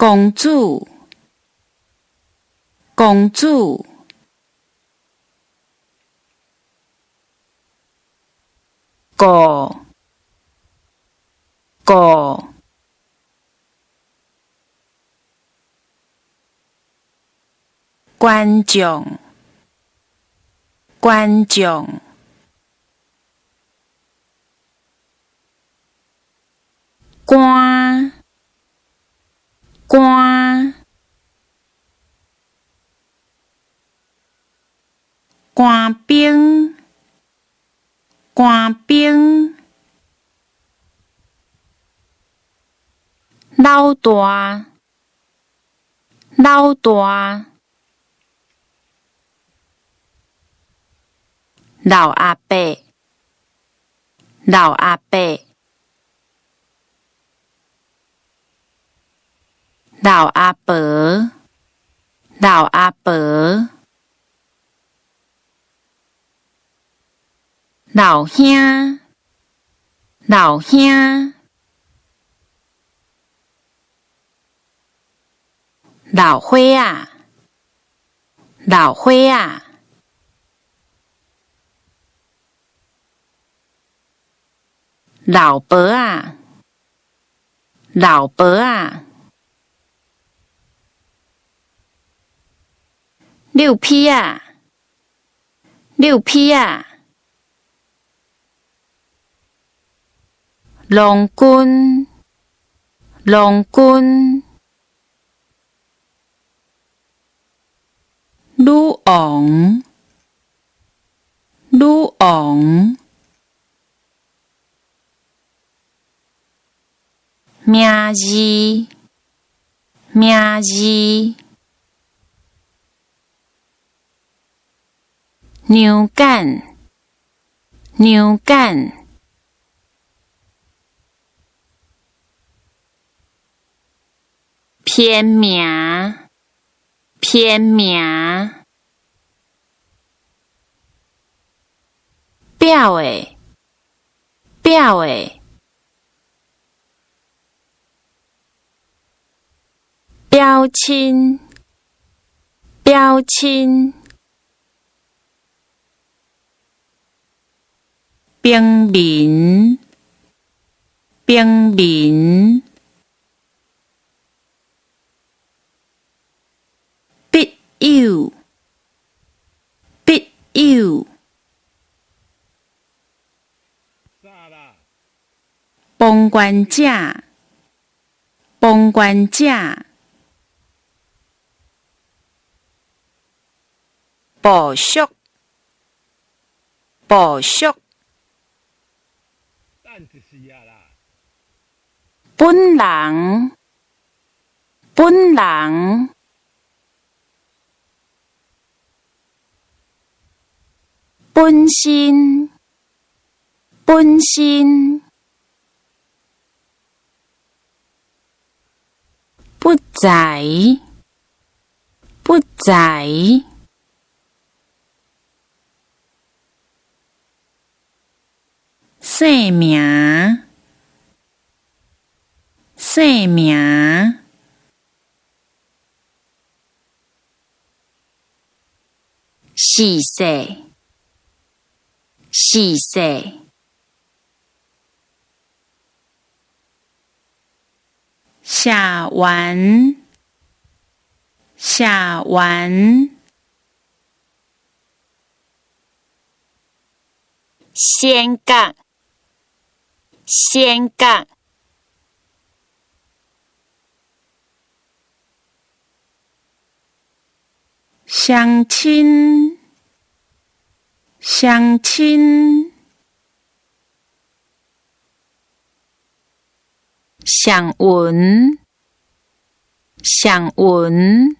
公主，公主，狗，狗，观众，观众，官，官，官兵，官兵，老大，老大，老阿伯，老阿伯，老阿婆，老阿婆，老兄，老兄，老伙仔，老伙仔，老婆仔，老婆仔，六批仔，六批仔，郎君，郎君，女王，女王，名字，名字，牛秆，牛秆，片名，片名，表的，表的，表亲，表亲，平民，平民，笔友，笔友，旁观者，旁观者，部属，部属，本人，本人，本身，本身，不在，不在，姓名，姓名，逝世，逝世，写完，写完，先觉，先觉，相亲，相亲，相闻，相闻，